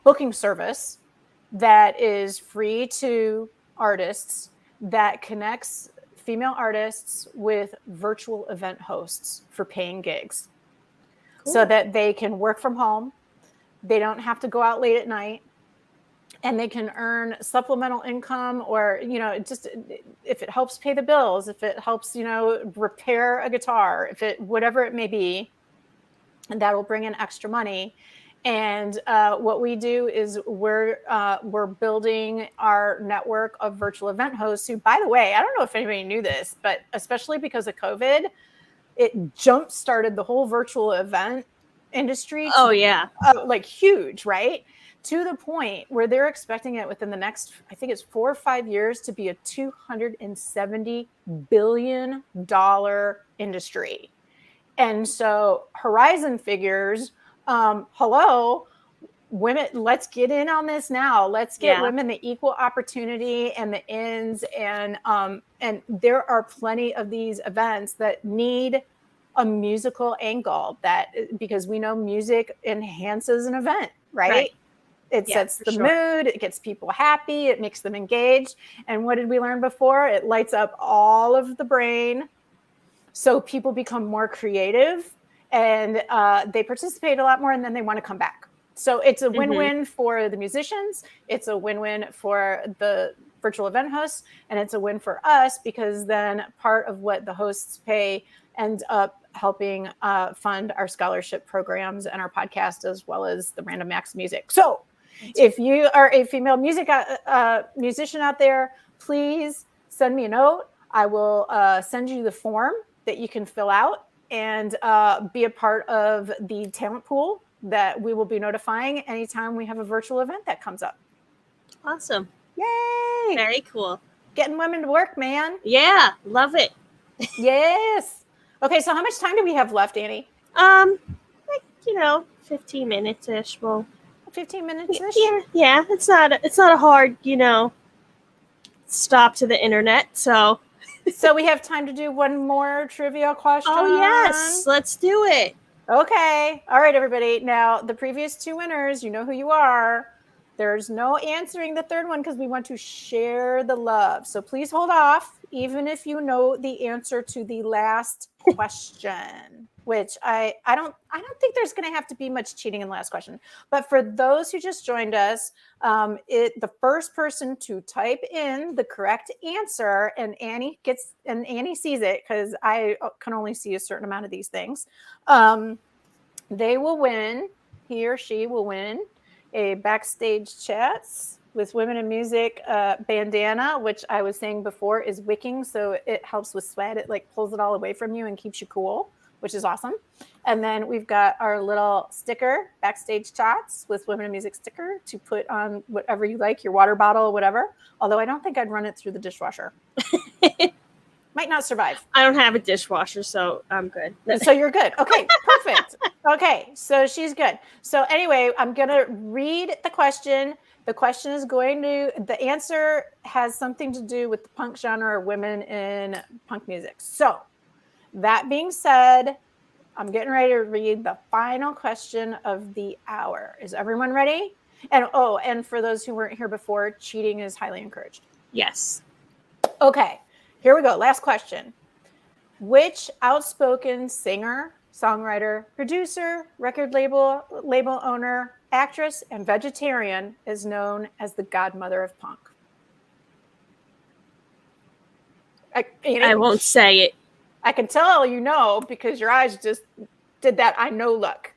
booking service that is free to artists that connects female artists with virtual event hosts for paying gigs. Cool. So that they can work from home. They don't have to go out late at night. and they can earn supplemental income, or, just if it helps pay the bills, if it helps, repair a guitar, whatever it may be, and that'll bring in extra money. And what we do is we're building our network of virtual event hosts who, by the way, I don't know if anybody knew this, but especially because of COVID, it jump started the whole virtual event industry. Oh yeah. Like huge, right? To the point where they're expecting it within the next, I think it's 4 or 5 years, to be a $270 billion industry. And so Herizon figures, hello, women, let's get in on this now. Let's get women the equal opportunity and the ins. And there are plenty of these events that need a musical angle, because we know music enhances an event, right? It sets the mood, it gets people happy, it makes them engaged. And what did we learn before? It lights up all of the brain. So people become more creative, and they participate a lot more, and then they want to come back. So it's a win-win for the musicians. It's a win-win for the virtual event hosts, and it's a win for us, because then part of what the hosts pay ends up helping fund our scholarship programs and our podcast, as well as the Random Acts music. So if you are a female musician out there, please send me a note. I will send you the form that you can fill out and be a part of the talent pool that we will be notifying anytime we have a virtual event that comes up. Awesome. Yay! Very cool. Getting women to work, man. Yeah, love it. Yes. Okay, so how much time do we have left, Annie? 15 minutes-ish. Well, 15 minutes-ish? Yeah. It's not a hard, stop to the internet, so. So we have time to do one more trivia question? Oh, yes. Let's do it. Okay. All right, everybody. Now, the previous two winners, you know who you are. There's no answering the third one because we want to share the love. So please hold off, even if you know the answer to the last question, which I don't think there's going to have to be much cheating in the last question. But for those who just joined us, the first person to type in the correct answer, and Annie sees it because I can only see a certain amount of these things, they will win. He or she will win a Backstage Chats with Women in Music bandana, which I was saying before is wicking, so it helps with sweat. It like pulls it all away from you and keeps you cool, which is awesome. And then we've got our little sticker, Backstage Chats with Women in Music sticker, to put on whatever you like, your water bottle, whatever. Although I don't think I'd run it through the dishwasher. Might not survive. I don't have a dishwasher, so I'm good. So you're good. Okay, perfect. Okay, so she's good. So anyway, I'm going to read the question. The question is the answer has something to do with the punk genre or women in punk music. So that being said, I'm getting ready to read the final question of the hour. Is everyone ready? And for those who weren't here before, cheating is highly encouraged. Yes. Okay. Here we go. Last question. Which outspoken singer, songwriter, producer, record label owner, actress, and vegetarian is known as the godmother of punk? I won't say it. I can tell you know because your eyes just did that I know look.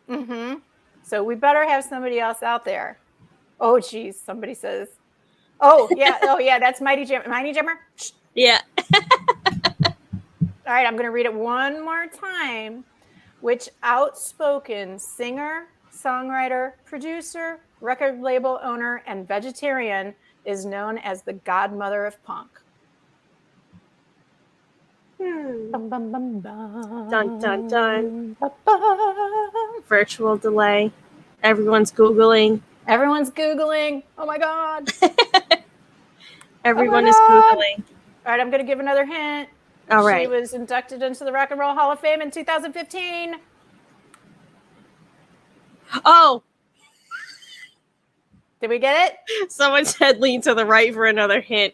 Mm-hmm. So we better have somebody else out there. Oh, geez. Somebody says, oh, yeah. That's Mighty Jimmer. Yeah. All right, I'm going to read it one more time. Which outspoken singer, songwriter, producer, record label owner, and vegetarian is known as the godmother of punk? Bum, bum, bum, bum. Dun, dun, dun. Virtual delay. Everyone's Googling. Oh, my God. Everyone is Googling. All right, I'm going to give another hint. All right. She was inducted into the Rock and Roll Hall of Fame in 2015. Oh. Did we get it? Someone said lean to the right for another hint.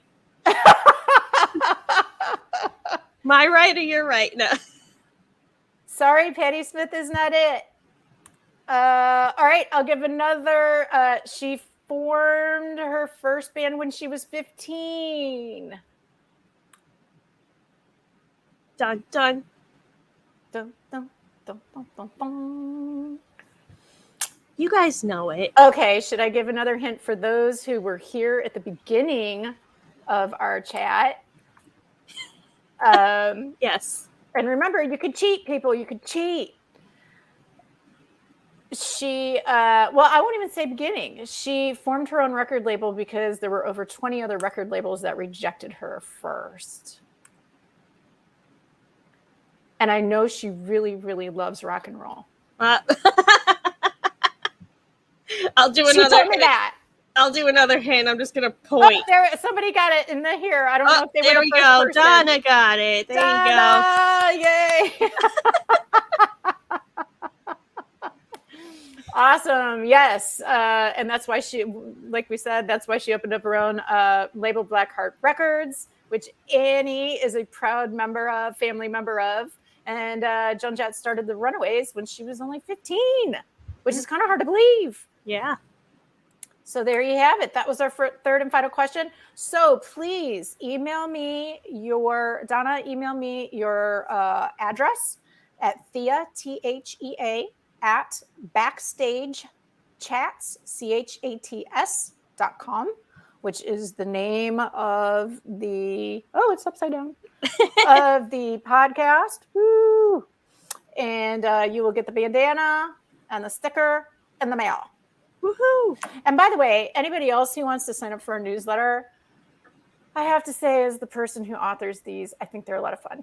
My right or your right? No. Sorry, Patti Smith is not it. All right, I'll give another. She formed her first band when she was 15. Dun dun. Dun, dun, dun, dun, dun, dun. You guys know it. Okay, should I give another hint for those who were here at the beginning of our chat? Yes. And remember, you could cheat, people. You could cheat. She, well, I won't even say beginning. She formed her own record label because there were over 20 other record labels that rejected her first. And I know she really, really loves rock and roll. I'll do She another told me hint. that. I'll do another hint. I'm just gonna point. Oh, there, somebody got it in the here. I don't know if they there were we the first go. person. Donna got it. There Donna, yay! Awesome. Yes. And that's why she, like we said, that's why she opened up her own label, Blackheart Records, which Annie is a proud member of, family member of. And Joan Jett started the Runaways when she was only 15, which is kind of hard to believe. Yeah. So there you have it. That was our third and final question. So please email me Donna, email me your address at Thea, Thea, at backstagechats, chats.com, which is the name of the, it's upside down, of the podcast. Woo! And you will get the bandana and the sticker and the mail. Woohoo! And by the way, anybody else who wants to sign up for a newsletter, I have to say, as the person who authors these, I think they're a lot of fun.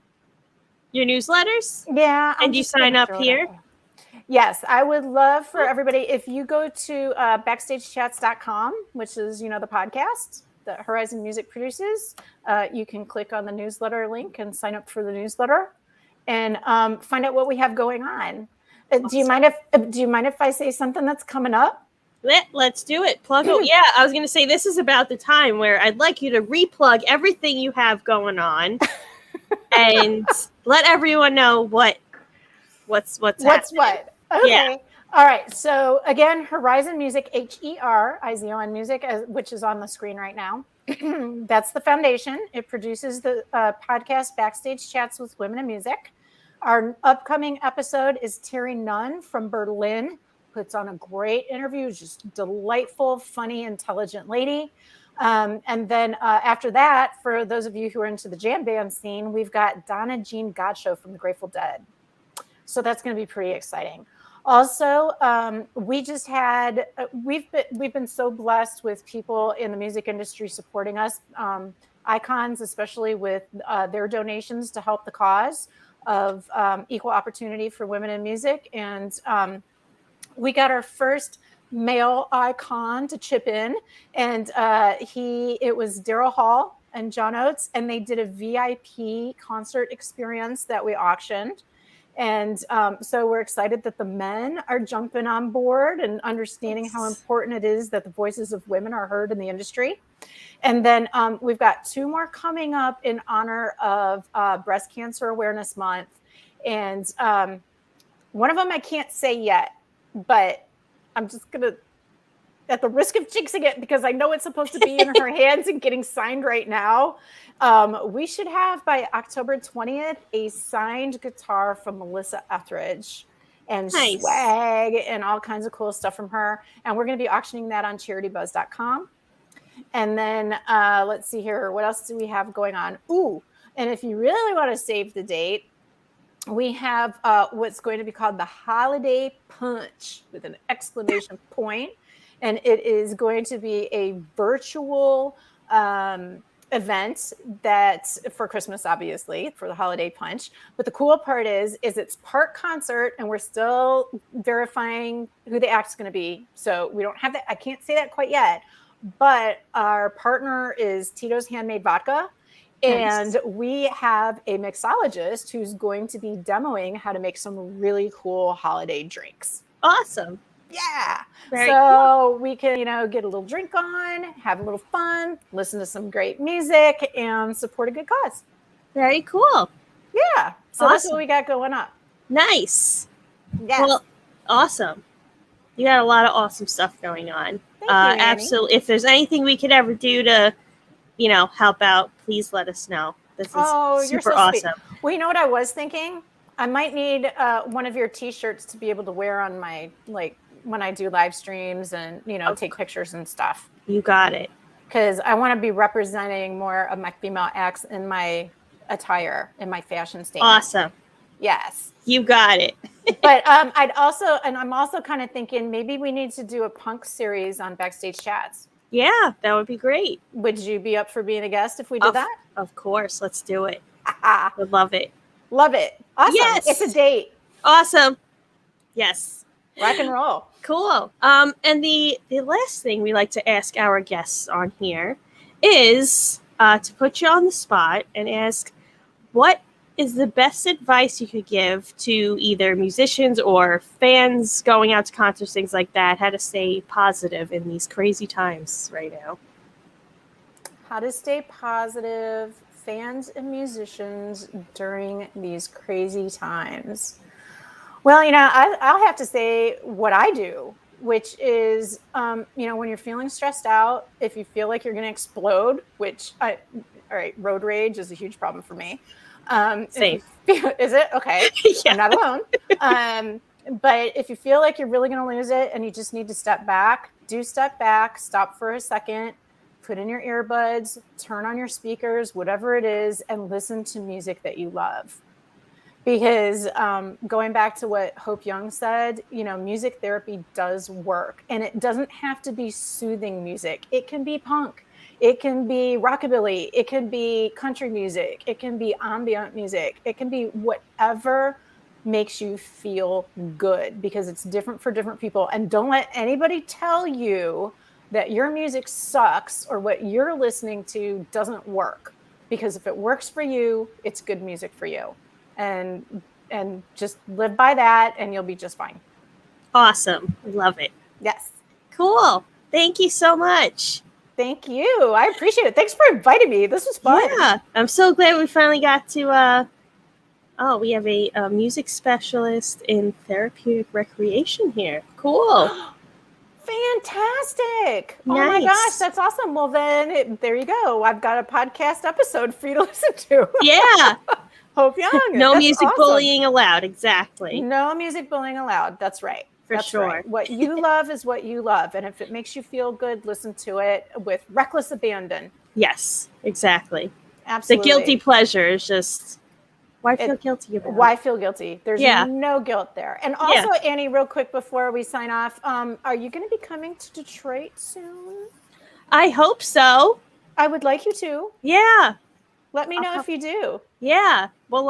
Your newsletters? Yeah. And you sign up here? Yes, I would love for everybody, if you go to backstagechats.com, which is, the podcast that Herizon Music produces, you can click on the newsletter link and sign up for the newsletter and find out what we have going on. Awesome. Do you mind if I say something that's coming up? Let's do it. Plug it. Yeah, I was going to say this is about the time where I'd like you to replug everything you have going on and let everyone know what's happening. What. Okay. Yeah. All right. So again, Herizon Music, Herizon Music, which is on the screen right now. That's the foundation. It produces the podcast Backstage Chats with Women in Music. Our upcoming episode is Terry Nunn from Berlin. Puts on a great interview, just delightful, funny, intelligent lady. And then after that, for those of you who are into the jam band scene, we've got Donna Jean Godchaux from the Grateful Dead. So that's going to be pretty exciting. Also, we've been so blessed with people in the music industry supporting us, icons, especially with their donations to help the cause of equal opportunity for women in music. And we got our first male icon to chip in, and it was Daryl Hall and John Oates, and they did a VIP concert experience that we auctioned. And so we're excited that the men are jumping on board and understanding how important it is that the voices of women are heard in the industry. And then we've got 2 more coming up in honor of Breast Cancer Awareness Month. And one of them I can't say yet, but I'm just going to, at the risk of jinxing it, because I know it's supposed to be in her hands and getting signed right now. We should have by October 20th a signed guitar from Melissa Etheridge and swag and all kinds of cool stuff from her. And we're going to be auctioning that on CharityBuzz.com. And then let's see here. What else do we have going on? Ooh, and if you really want to save the date, we have what's going to be called the Holiday Punch with an exclamation point. And it is going to be a virtual event that for Christmas, obviously, for the Holiday Punch. But the cool part is it's part concert, and we're still verifying who the act's going to be. So we don't have that. I can't say that quite yet. But our partner is Tito's Handmade Vodka. And we have a mixologist who's going to be demoing how to make some really cool holiday drinks. Awesome. Yeah. Very cool. We can, get a little drink on, have a little fun, listen to some great music, and support a good cause. Very cool. Yeah. So That's what we got going on. Nice. Yes. Well, awesome. You got a lot of awesome stuff going on. Thank you, Annie. Absolutely. If there's anything we could ever do to, help out, please let us know. This is you're super so awesome. Sweet. Well, you know what I was thinking? I might need one of your T-shirts to be able to wear on my, when I do live streams and, take pictures and stuff. You got it. Because I want to be representing more of my female acts in my attire, in my fashion statement. Awesome. Yes. You got it. But I'm also kind of thinking maybe we need to do a punk series on Backstage Chats. Yeah, that would be great. Would you be up for being a guest if we did that? Of course. Let's do it. Would love it. Love it. Awesome. Yes. It's a date. Awesome. Yes. Rock and roll. Cool. And the last thing we like to ask our guests on here is to put you on the spot and ask, what is the best advice you could give to either musicians or fans going out to concerts, things like that, how to stay positive in these crazy times right now? How to stay positive, fans and musicians during these crazy times. Well, I'll have to say what I do, which is, when you're feeling stressed out, if you feel like you're going to explode, all right, road rage is a huge problem for me. Same. Is it? Okay. Yeah. I'm not alone. But if you feel like you're really going to lose it and you just need to step back, stop for a second, put in your earbuds, turn on your speakers, whatever it is, and listen to music that you love. Because going back to what Hope Young said, music therapy does work, and it doesn't have to be soothing music. It can be punk. It can be rockabilly. It can be country music. It can be ambient music. It can be whatever makes you feel good, because it's different for different people. And don't let anybody tell you that your music sucks or what you're listening to doesn't work, because if it works for you, it's good music for you. And just live by that and you'll be just fine. Awesome. Love it. Yes. Cool. Thank you so much. Thank you. I appreciate it. Thanks for inviting me. This was fun. Yeah. I'm so glad we finally got to, we have a music specialist in therapeutic recreation here. Cool. Fantastic. Nice. Oh my gosh, that's awesome. Well, then there you go. I've got a podcast episode for you to listen to. Yeah. Hope Young. No music bullying allowed. Exactly. No music bullying allowed. That's right. For sure. Right. What you love is what you love. And if it makes you feel good, listen to it with reckless abandon. Yes, exactly. Absolutely. The guilty pleasure is just, why feel guilty about it? Why feel guilty? There's no guilt there. And also, Annie, real quick before we sign off, are you going to be coming to Detroit soon? I hope so. I would like you to. Yeah. Let me know if you do. Yeah. Well,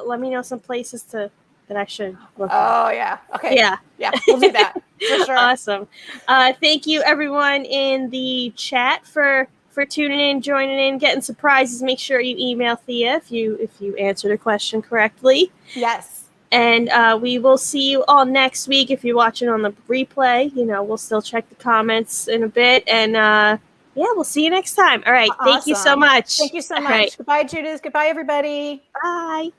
let me know some places that I should look at. Oh, yeah. Okay. Yeah. Yeah, we'll do that. For sure. Awesome. Thank you, everyone in the chat for tuning in, joining in, getting some prizes. Make sure you email Thea if you answered a question correctly. Yes. And we will see you all next week. If you're watching on the replay, we'll still check the comments in a bit. And we'll see you next time. All right. Awesome. Thank you so much. Thank you so much. Right. Goodbye, Judith. Goodbye, everybody. Bye.